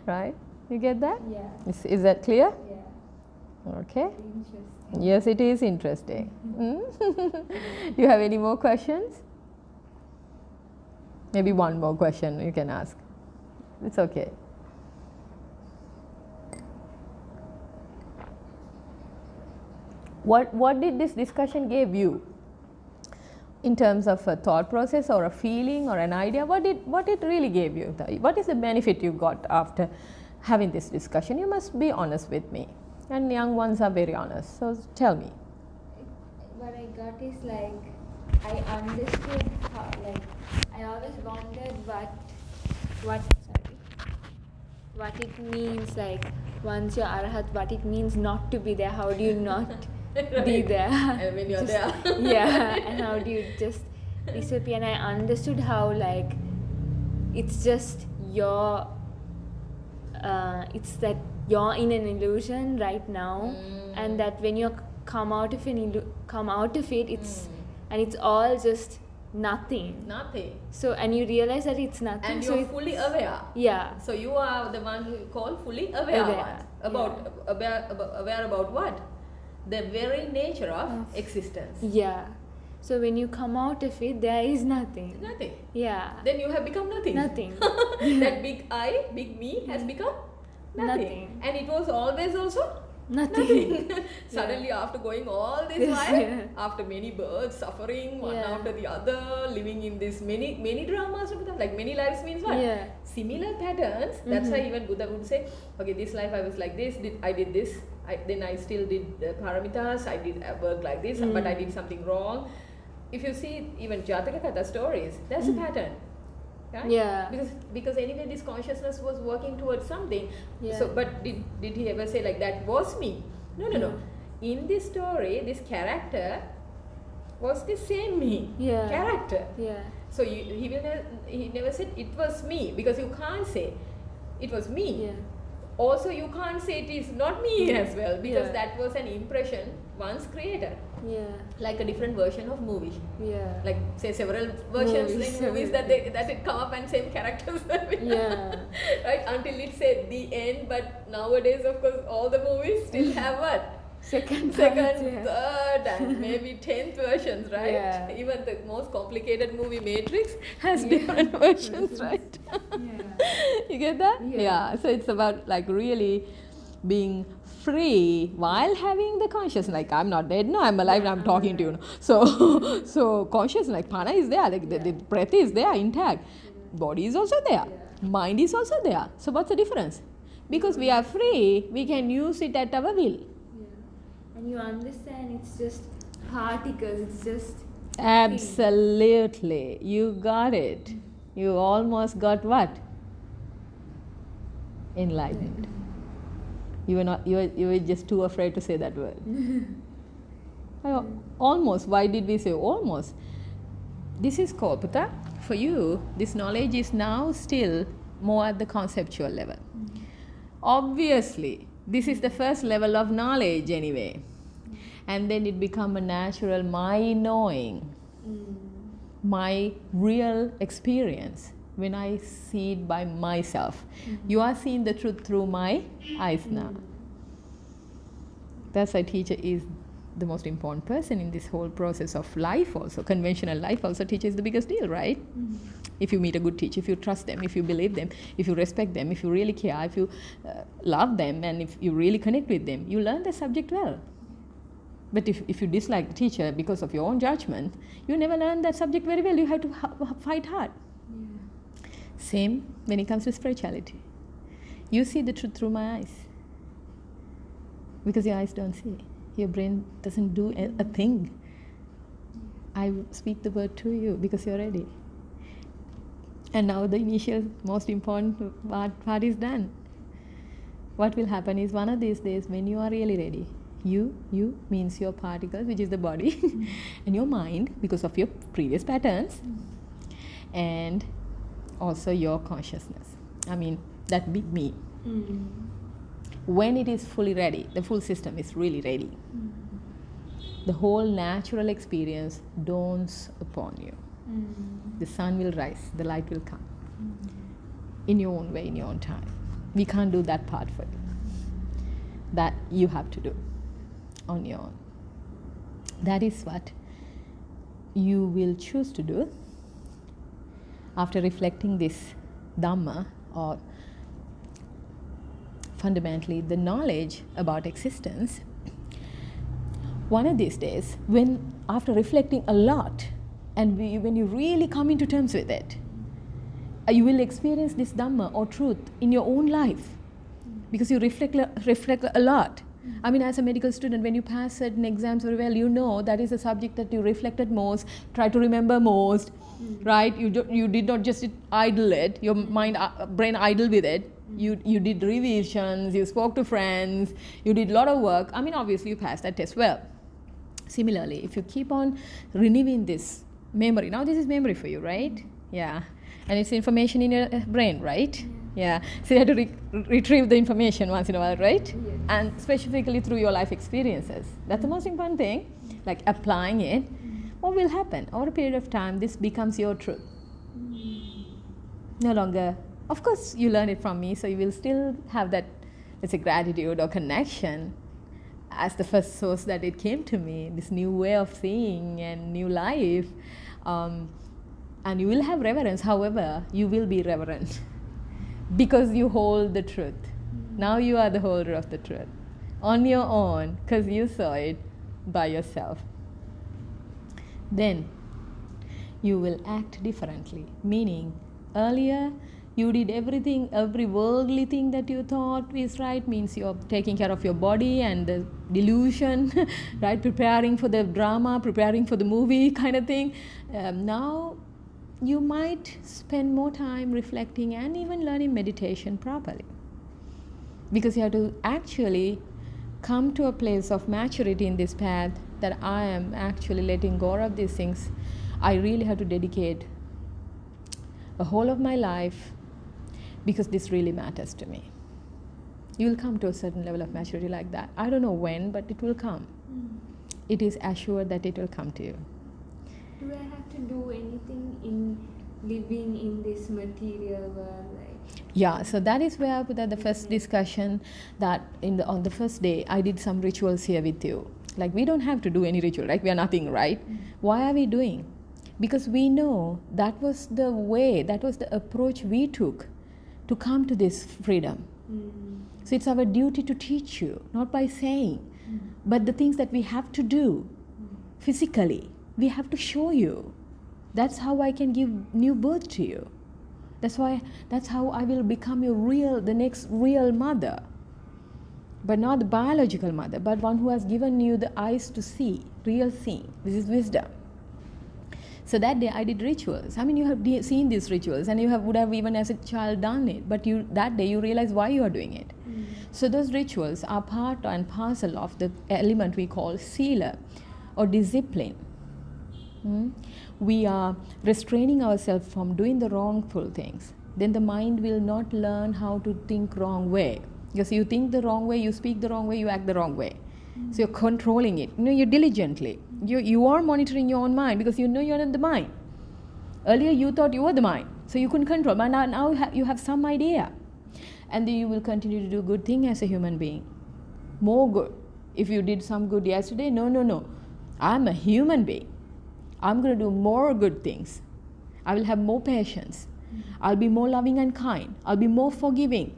Right? You get that? Yeah. Is that clear? Yeah. Okay. Interesting. Yes, it is interesting. Do you have any more questions? Maybe one more question you can ask. It's okay. What did this discussion give you in terms of a thought process or a feeling or an idea? What it really gave you? What is the benefit you got after having this discussion? You must be honest with me, and young ones are very honest. So tell me. What I got is like, I understood how, like, I always wondered what it means, like, once you're Arahat, what it means not to be there. How do you not be there? And when you're there. Yeah, and how do you just disappear? And I understood how, like, it's just your, it's that you're in an illusion right now, and that when you come out of it, it's and it's all just nothing. Nothing. So, and you realize that it's nothing. And so you're fully aware. Yeah. So you are the one who call fully aware. Aware about what? The very nature of existence. Yeah. So when you come out of it, there is nothing. Nothing. Yeah. Then you have become nothing. Nothing. That big I, big me has become nothing. And it was always also nothing. Suddenly, after going all this while, after many births, suffering one after the other, living in this many dramas, like many lives means what? Yeah. Similar patterns. That's why even Buddha would say, okay, this life I was like this, I did this, then I still did paramitas, I did work like this, but I did something wrong. If you see even Jataka Katha stories, that's a pattern. Right? Yeah. Because anyway this consciousness was working towards something. Yeah. So but did he ever say like that was me? No. In this story, this character was the same me. Yeah. Character. Yeah. So he never said it was me, because you can't say it was me. Yeah. Also you can't say it is not me as well, because that was an impression once created. Yeah. Like a different version of movie. Yeah. Like say several versions in movies that it come up and same characters. Yeah. Right, until it said the end, but nowadays of course all the movies still have what? Second, third, and maybe 10th versions, right? Yeah. Even the most complicated movie Matrix has different versions, right? You get that? Yeah. So it's about like really being free while having the consciousness, like I'm not dead, no, I'm alive, I'm talking to you. So consciousness, like prana is there, like the breath is there intact, body is also there, mind is also there. So what's the difference? Because we are free, we can use it at our will. And you understand it's just particles, it's just absolutely, you got it. You almost got what? Enlightenment. You were just too afraid to say that word. Almost. Why did we say almost? This is called, Putta, for you, this knowledge is now still more at the conceptual level. Obviously, this is the first level of knowledge anyway. And then it becomes a natural my knowing, my real experience. When I see it by myself. You are seeing the truth through my eyes now. That's why teacher is the most important person in this whole process of life also. Conventional life also, teacher is the biggest deal, right? If you meet a good teacher, if you trust them, if you believe them, if you respect them, if you really care, if you love them, and if you really connect with them, you learn the subject well. But if you dislike the teacher because of your own judgment, you never learn that subject very well. You have to fight hard. Same when it comes to spirituality. You see the truth through my eyes. Because your eyes don't see. Your brain doesn't do a thing. I speak the word to you because you're ready. And now the initial, most important part is done. What will happen is one of these days when you are really ready, you means your particles, which is the body, and your mind, because of your previous patterns, and also your consciousness. I mean, that big me. When it is fully ready, the full system is really ready. the whole natural experience dawns upon you. The sun will rise, the light will come. In your own way, in your own time. We can't do that part for you. That you have to do on your own. That is what you will choose to do after reflecting this dhamma, or fundamentally the knowledge about existence. One of these days, when after reflecting a lot, and when you really come into terms with it, you will experience this dhamma or truth in your own life, because you reflect a lot. I mean, as a medical student, when you pass certain exams very well, you know that is the subject that you reflected most, try to remember most, right? You did not just idle it, your brain idle with it. You did revisions, you spoke to friends, you did a lot of work. I mean, obviously you passed that test well. Similarly, if you keep on renewing this memory, now this is memory for you, right? Yeah. And it's information in your brain, right? Yeah. So you have to retrieve the information once in a while, right? Yes. And specifically through your life experiences. That's the most important thing, like applying it. What will happen? Over a period of time, this becomes your truth. No longer, of course, you learn it from me, so you will still have that, let's say, gratitude or connection as the first source that it came to me, this new way of seeing and new life. And you will have reverence. However, you will be reverent because you hold the truth. Now you are the holder of the truth on your own, because you saw it by yourself. Then you will act differently, meaning earlier you did everything, every worldly thing that you thought is right, means you're taking care of your body and the delusion, right? Preparing for the drama, preparing for the movie kind of thing. Now you might spend more time reflecting and even learning meditation properly, because you have to actually come to a place of maturity in this path, that I am actually letting go of these things. I really have to dedicate a whole of my life, because this really matters to me. You will come to a certain level of maturity like that. I don't know when, but it will come. It is assured that it will come to you. Do I have to do anything in living in this material world? Yeah, so that is where the first discussion, that on the first day I did some rituals here with you. Like, we don't have to do any ritual, right? We are nothing, right? Why are we doing? Because we know that was the way, that was the approach we took to come to this freedom. So it's our duty to teach you, not by saying, but the things that we have to do physically, we have to show you. That's how I can give new birth to you. That's how I will become the next real mother. But not the biological mother, but one who has given you the eyes to see, real seeing. This is wisdom. So that day I did rituals. I mean, you have seen these rituals, and you would have even as a child done it, but that day you realize why you are doing it. So those rituals are part and parcel of the element we call sila, or discipline. We are restraining ourselves from doing the wrongful things. Then the mind will not learn how to think wrong way. Because you think the wrong way, you speak the wrong way, you act the wrong way. So you're controlling it. You're diligently. You are monitoring your own mind, because you know you're not the mind. Earlier you thought you were the mind, so you couldn't control. But now you have some idea. And then you will continue to do good thing as a human being. More good. If you did some good yesterday, no. I'm a human being. I'm going to do more good things. I will have more patience. I'll be more loving and kind. I'll be more forgiving.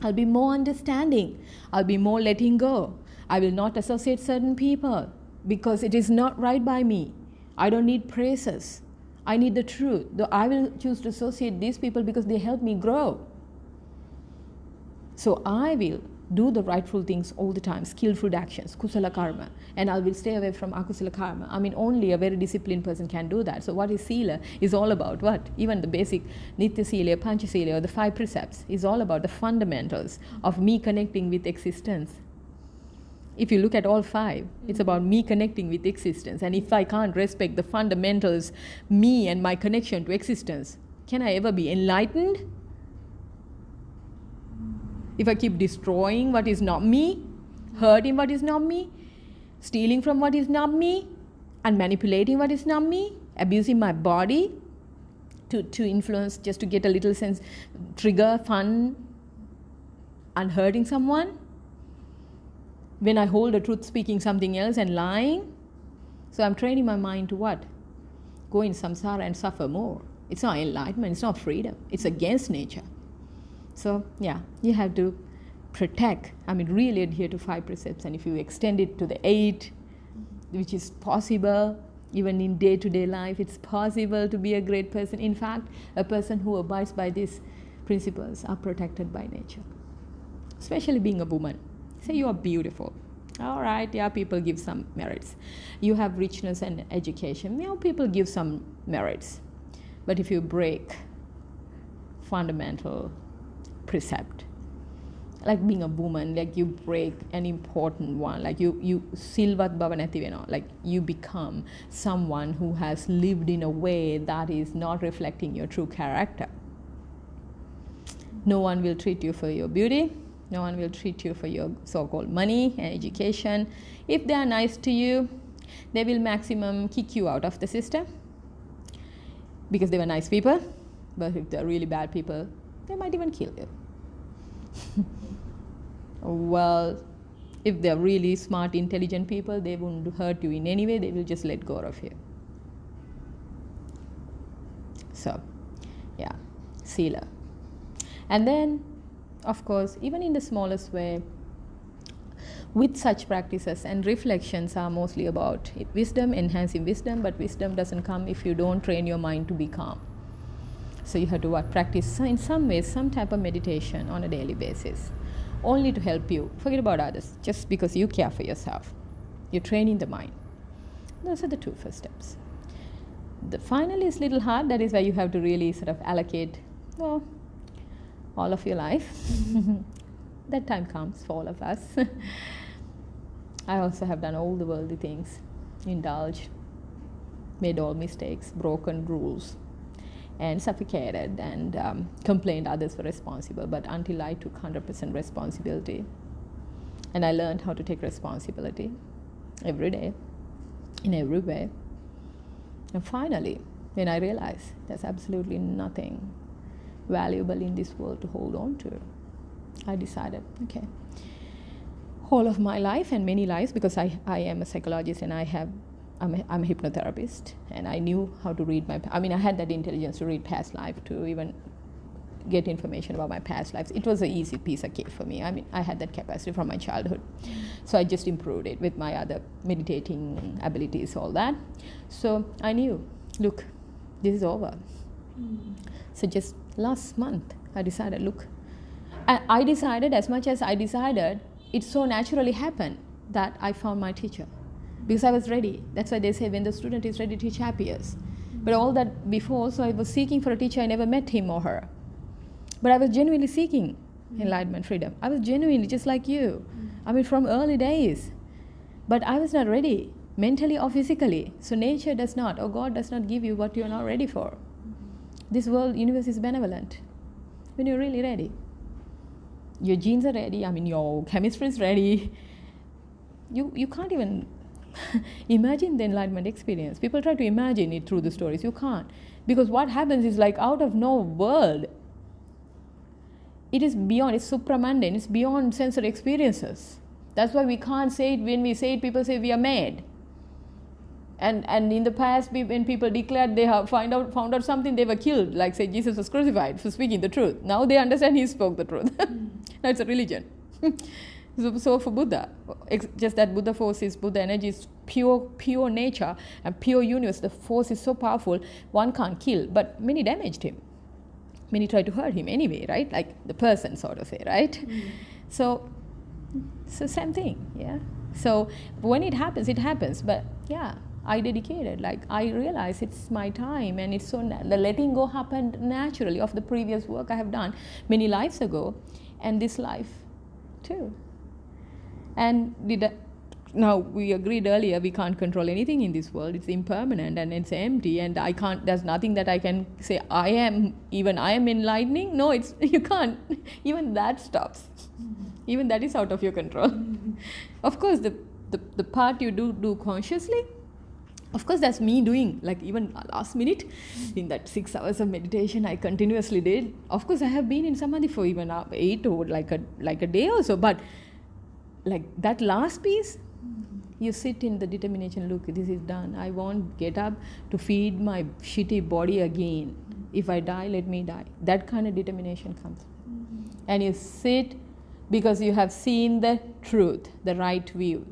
I'll be more understanding. I'll be more letting go. I will not associate certain people because it is not right by me. I don't need praises. I need the truth. I will choose to associate these people because they help me grow. So I will do the rightful things all the time, skillful actions, kusala karma, and I will stay away from akusala karma. I mean, only a very disciplined person can do that. So what is sila is all about what? Even the basic nitya sila, pancha sila, or the 5 precepts is all about the fundamentals of me connecting with existence. If you look at all 5, it's about me connecting with existence. And if I can't respect the fundamentals, me and my connection to existence, can I ever be enlightened? If I keep destroying what is not me, hurting what is not me, stealing from what is not me and manipulating what is not me, abusing my body to influence, just to get a little sense, trigger, fun, and hurting someone. When I hold the truth, speaking something else and lying. So I'm training my mind to what? Go in samsara and suffer more. It's not enlightenment, it's not freedom. It's against nature. So yeah, you have to protect, really adhere to 5 precepts. And if you extend it to the 8, which is possible, even in day-to-day life, it's possible to be a great person. In fact, a person who abides by these principles are protected by nature. Especially being a woman. Say you are beautiful. All right, yeah, people give some merits. You have richness and education. People give some merits. But if you break fundamental precept, like being a woman, like you break an important one, like you silvat bhavanati vena, like you become someone who has lived in a way that is not reflecting your true character. No one will treat you for your beauty. No one will treat you for your so-called money and education. If they are nice to you, they will maximum kick you out of the system because they were nice people. But if they're really bad people, they might even kill you. Well, if they're really smart, intelligent people, they won't hurt you in any way. They will just let go of you. So, yeah, sila. And then, of course, even in the smallest way, with such practices, and reflections are mostly about wisdom, enhancing wisdom, but wisdom doesn't come if you don't train your mind to be calm. So you have to practice in some ways some type of meditation on a daily basis, only to help you. Forget about others, just because you care for yourself. You're training the mind. Those are the 2 first steps. The final is a little hard. That is why you have to really sort of allocate, all of your life. That time comes for all of us. I also have done all the worldly things, indulged, made all mistakes, broken rules, and suffocated and complained others were responsible. But until I took 100% responsibility, and I learned how to take responsibility every day, in every way. And finally, when I realized there's absolutely nothing valuable in this world to hold on to, I decided, okay, whole of my life and many lives, because I am a psychologist and I'm a hypnotherapist, and I knew how to read I had that intelligence to read past life, to even get information about my past lives. It was an easy piece of cake for me. I had that capacity from my childhood. So I just improved it with my other meditating abilities, all that. So I knew, look, this is over. So just last month, I decided, look, I decided, as much as I decided, it so naturally happened that I found my teacher. Because I was ready. That's why they say when the student is ready, teach happiest. But all that before, so I was seeking for a teacher, I never met him or her. But I was genuinely seeking enlightenment, freedom. I was genuinely just like you. From early days. But I was not ready, mentally or physically. So nature does not, or God does not give you what you're not ready for. This world, universe is benevolent when you're really ready. Your genes are ready, your chemistry is ready. You can't even imagine the enlightenment experience. People try to imagine it through the stories. You can't. Because what happens is like out of no world. It is beyond, it's supramundane, it's beyond sensory experiences. That's why we can't say it. When we say it, people say we are mad. And in the past, when people declared they have found out something, they were killed. Like say Jesus was crucified for speaking the truth. Now they understand he spoke the truth. Now it's a religion. So for Buddha, just that Buddha force is, Buddha energy is pure nature and pure universe. The force is so powerful, one can't kill. But many damaged him. Many tried to hurt him anyway, right? Like the person, sort of say, right? So same thing, yeah. So when it happens. But yeah, I dedicated. Like I realized it's my time, and it's so the letting go happened naturally of the previous work I have done many lives ago, and this life too. And now we agreed earlier we can't control anything in this world. It's impermanent and it's empty, and I can't. There's nothing that I can say. I am enlightening. No, you can't. Even that stops. Even that is out of your control. Of course, the the part you do consciously, of course that's me doing, like even last minute in that 6 hours of meditation I continuously did. Of course I have been in samadhi for even 8 or like a day or so, but like that last piece, you sit in the determination, look, this is done. I won't get up to feed my shitty body again. If I die, let me die. That kind of determination comes. And you sit because you have seen the truth, the right view.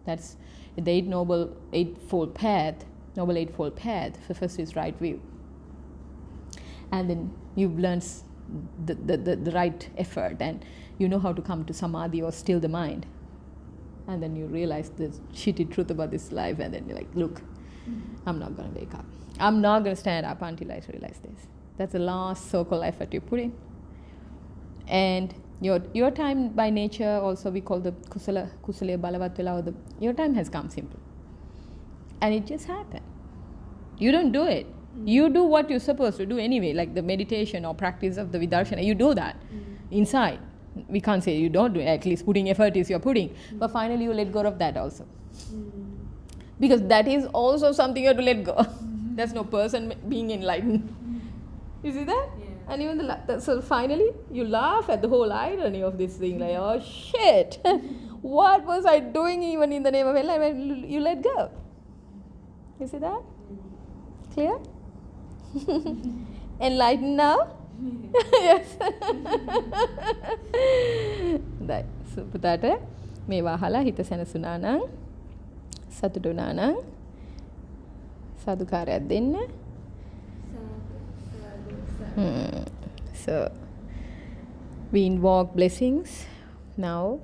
That's the Noble Eightfold Path. The first is right view. And then you've learned the right effort, and you know how to come to samadhi or still the mind. And then you realize the shitty truth about this life, and then you're like, look, I'm not going to wake up. I'm not going to stand up until I realize this. That's the last so-called effort you put in. And your time by nature, also we call the kusala balavat vela, your time has come simple. And it just happened. You don't do it. You do what you're supposed to do anyway, like the meditation or practice of the vidarshana. You do that inside. We can't say you don't do it. At least putting effort is you're putting. But finally you let go of that also. Because that is also something you have to let go. There's no person being enlightened. You see that? Yeah. And even so finally you laugh at the whole irony of this thing, like, oh shit, what was I doing even in the name of enlightenment? You let go. You see that? Clear? Enlightened now? Yes. Right. So පුතාට මේ වහලා හිත සැනසුණා නම් සතුටු වුණා නම් සාදුකාරයක් දෙන්න. So we invoke blessings now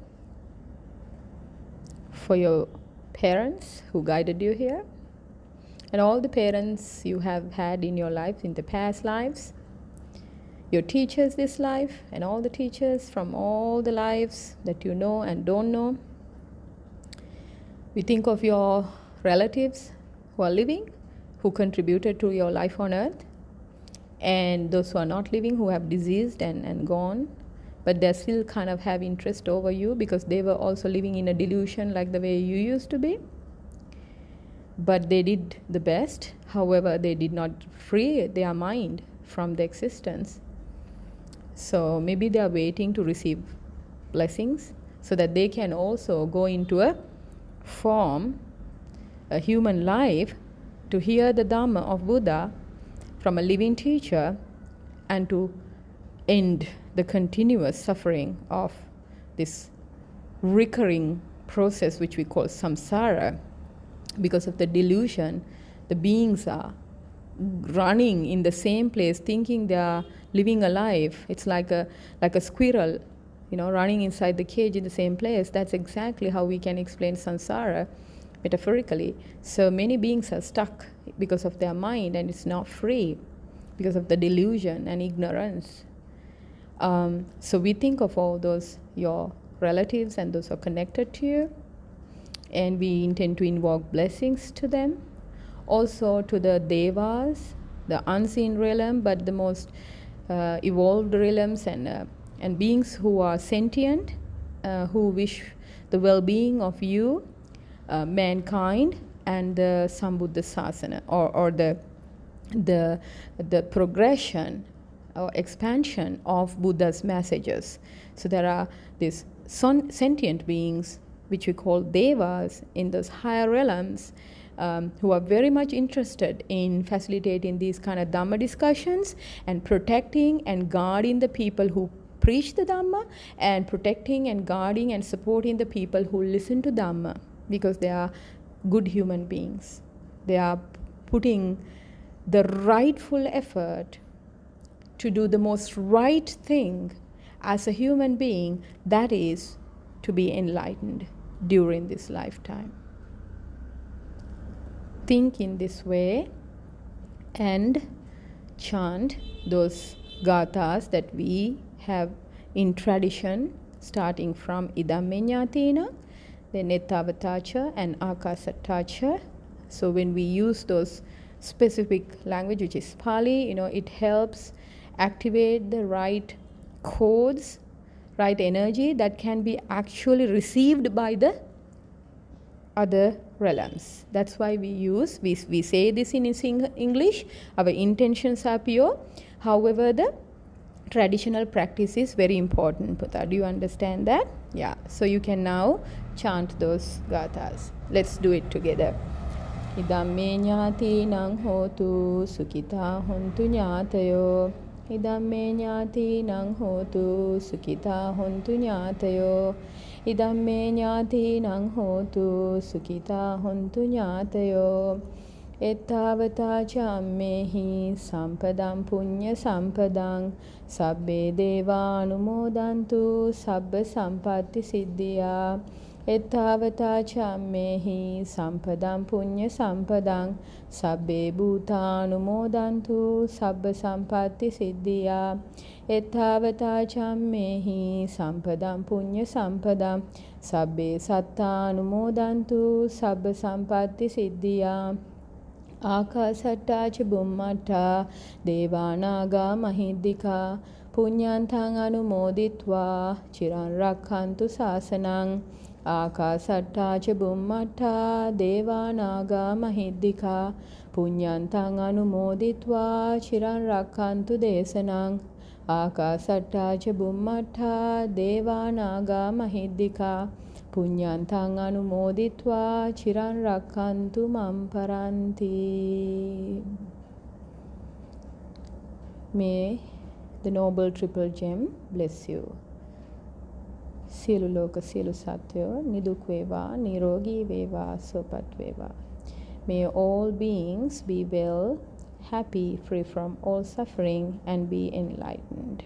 for your parents who guided you here, and all the parents you have had in your life, in the past lives, your teachers this life, and all the teachers from all the lives that you know and don't know. We think of your relatives who are living, who contributed to your life on earth, and those who are not living, who have diseased and gone, but they still kind of have interest over you because they were also living in a delusion like the way you used to be. But they did the best. However, they did not free their mind from the existence. So maybe they are waiting to receive blessings so that they can also go into a form, a human life, to hear the dhamma of Buddha from a living teacher and to end the continuous suffering of this recurring process which we call samsara. Because of the delusion, the beings are running in the same place thinking they are living a life. It's like a squirrel, running inside the cage in the same place. That's exactly how we can explain samsara metaphorically. So many beings are stuck because of their mind, and it's not free because of the delusion and ignorance. So we think of all those, your relatives and those who are connected to you, and we intend to invoke blessings to them. Also to the devas, the unseen realm, but the most evolved realms, and beings who are sentient, who wish the well-being of you, mankind, and the Sambuddha Sasana, or the progression or expansion of Buddha's messages. So there are these sentient beings, which we call devas, in those higher realms, who are very much interested in facilitating these kind of Dhamma discussions and protecting and guarding the people who preach the Dhamma, and protecting and guarding and supporting the people who listen to Dhamma, because they are good human beings. They are putting the rightful effort to do the most right thing as a human being, that is to be enlightened during this lifetime. Think in this way and chant those gathas that we have in tradition, starting from Idamme Jnatina, then Ettavatacha and Akasatacha. So when we use those specific language, which is Pali, it helps activate the right codes, right energy that can be actually received by the other realms. That's why we say this in English. Our intentions are pure. However, the traditional practice is very important, Putha. Do you understand that? Yeah. So you can now chant those gathas. Let's do it together. Idamme ñāti nang hotu sukita hontu ñātayo. Idamme ñāti nang hotu sukita hontu ñātayo. Idamme ñāti nang hotu sukita hontu ñātayo. Ettavata cammehi sampadam punya sampadam sabbe devanumodantu sabba sampatti siddhiya. Ettavata cammehi sampadam punya sampadam sabbe bhutanumodantu sabba sampatti siddhiya. Ettavata cammehi sampadam punya sampadam sabbe sattanumodantu sabba sampatti siddhiya. Ākāsattā ca bummata devānāgā mahiddhikā puññānthaṃ anumoditvā ciran rakkhantu sāsanam. Ākāsattā ca bummata devānāgā mahiddhikā puññānthaṃ anumoditvā ciran rakkhantu desanam. Ākāsattā ca bummata devānāgā mahiddhikā puññānthaṃ anumoditvā ciran rakkhantu mam paranti. May the noble triple gem bless you. Sielu loka sielu sattvayo niduk veva nirogi veva sopat veva. May all beings be well, happy, free from all suffering, and be enlightened.